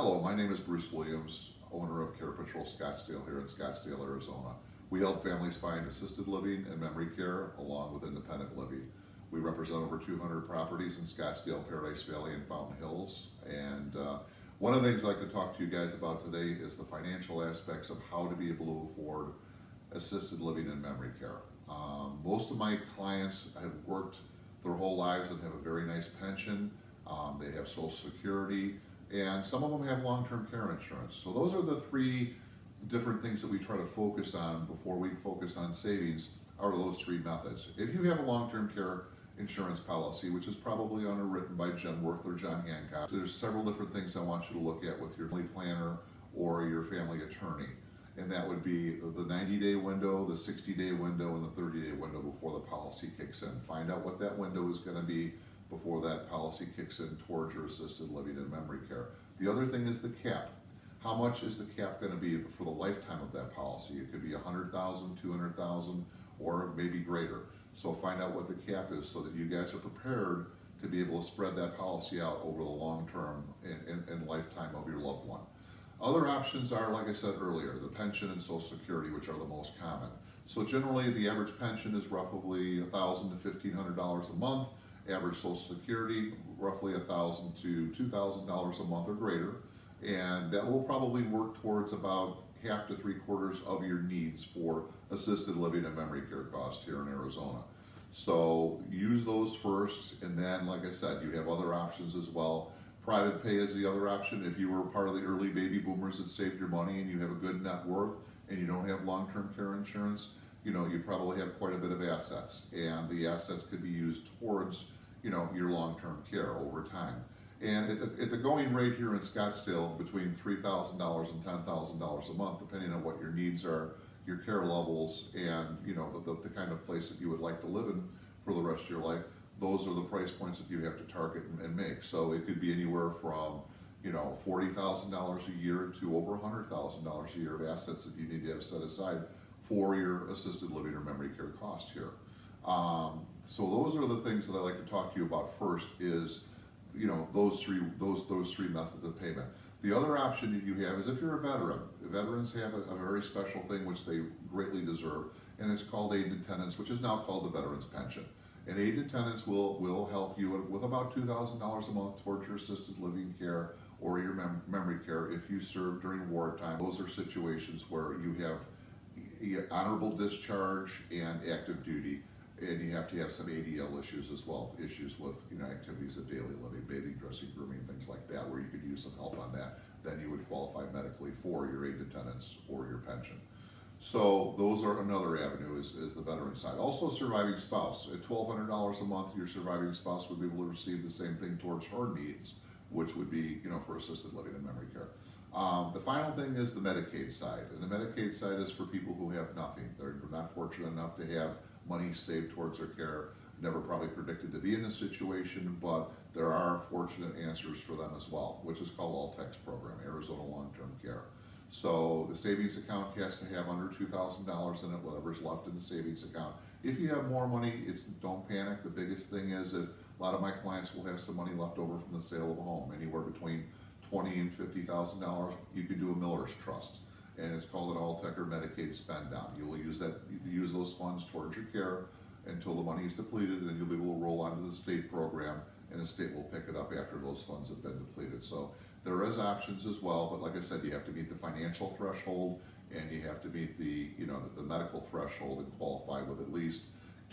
Hello, my name is Bruce Williams, owner of Care Patrol Scottsdale here in Scottsdale, Arizona. We help families find assisted living and memory care along with independent living. We represent over 200 properties in Scottsdale, Paradise Valley, and Fountain Hills. And one of the things I'd like to talk to you guys about today is the financial aspects of how to be able to afford assisted living and memory care. Most of my clients have worked their whole lives and have a very nice pension. They have Social Security, and some of them have long-term care insurance. So those are the three different things that we try to focus on before we focus on savings, are those three methods. If you have a long-term care insurance policy, which is probably underwritten by Genworth or John Hancock, there's several different things I want you to look at with your family planner or your family attorney. And that would be the 90-day window, the 60-day window, and the 30-day window before the policy kicks in. Find out what that window is going to be before that policy kicks in towards your assisted living and memory care. The other thing is the cap. How much is the cap going to be for the lifetime of that policy? It could be $100,000, $200,000, or maybe greater. So find out what the cap is so that you guys are prepared to be able to spread that policy out over the long term and lifetime of your loved one. Other options are, like I said earlier, the pension and Social Security, which are the most common. So generally the average pension is roughly $1,000 to $1,500 a month. Average Social Security, roughly $1,000 to $2,000 a month or greater. And that will probably work towards about half to 3/4 of your needs for assisted living and memory care costs here in Arizona. So use those first, and then, like I said, you have other options as well. Private pay is the other option. If you were part of the early baby boomers that saved your money and you have a good net worth and you don't have long-term care insurance, you probably have quite a bit of assets, and the assets could be used towards, your long-term care over time. And at the going rate here in Scottsdale, between $3,000 and $10,000 a month, depending on what your needs are, your care levels, and the kind of place that you would like to live in for the rest of your life, those are the price points that you have to target and make. So it could be anywhere from $40,000 a year to over $100,000 a year of assets that you need to have set aside for your assisted living or memory care cost here. So those are the things that I like to talk to you about first is those three methods of payment. The other option that you have is if you're a veteran. The veterans have a very special thing which they greatly deserve, and it's called aid and tenants, which is now called the Veterans Pension. And aid and tenants will help you with about $2,000 a month towards your assisted living care or your memory care if you served during wartime. Those are situations where you have honorable discharge and active duty, and you have to have some ADL issues as well, issues with activities of daily living, bathing, dressing, grooming, things like that, where you could use some help on that. Then you would qualify medically for your aid and tenants or your pension. So those are another avenue is the veteran side. Also surviving spouse. At $1,200 a month, your surviving spouse would be able to receive the same thing towards her needs, which would be for assisted living and memory care. The final thing is the Medicaid side. And the Medicaid side is for people who have nothing. They're not fortunate enough to have money saved towards their care. Never probably predicted to be in this situation, but there are fortunate answers for them as well, which is called All-Tex program, Arizona Long-Term Care. So the savings account has to have under $2,000 in it, whatever's left in the savings account. If you have more money, don't panic. The biggest thing is that a lot of my clients will have some money left over from the sale of a home, anywhere between $20,000 and $50,000. You could do a Miller's Trust, and it's called an All-Tech or Medicaid spend down. You will use those funds towards your care until the money is depleted, and then you'll be able to roll onto the state program, and the state will pick it up after those funds have been depleted. So there is options as well, but like I said, you have to meet the financial threshold, and you have to meet the medical threshold and qualify with at least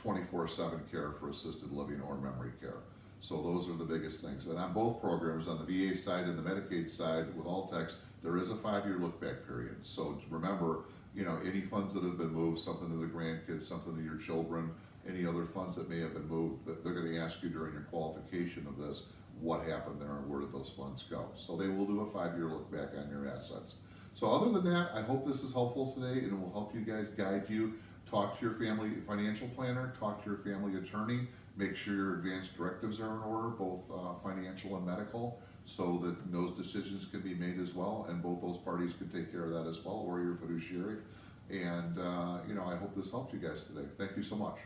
24/7 care for assisted living or memory care. So those are the biggest things. And on both programs, on the VA side and the Medicaid side with All-Tex, there is a 5-year look-back period. So remember, any funds that have been moved, something to the grandkids, something to your children, any other funds that may have been moved, they're going to ask you during your qualification of this, what happened there and where did those funds go. So they will do a 5-year look back on your assets. So other than that, I hope this is helpful today, and it will help you guys, guide you. Talk to your family financial planner, talk to your family attorney, make sure your advanced directives are in order, both financial and medical, so that those decisions can be made as well, and both those parties can take care of that as well, or your fiduciary. And I hope this helped you guys today. Thank you so much.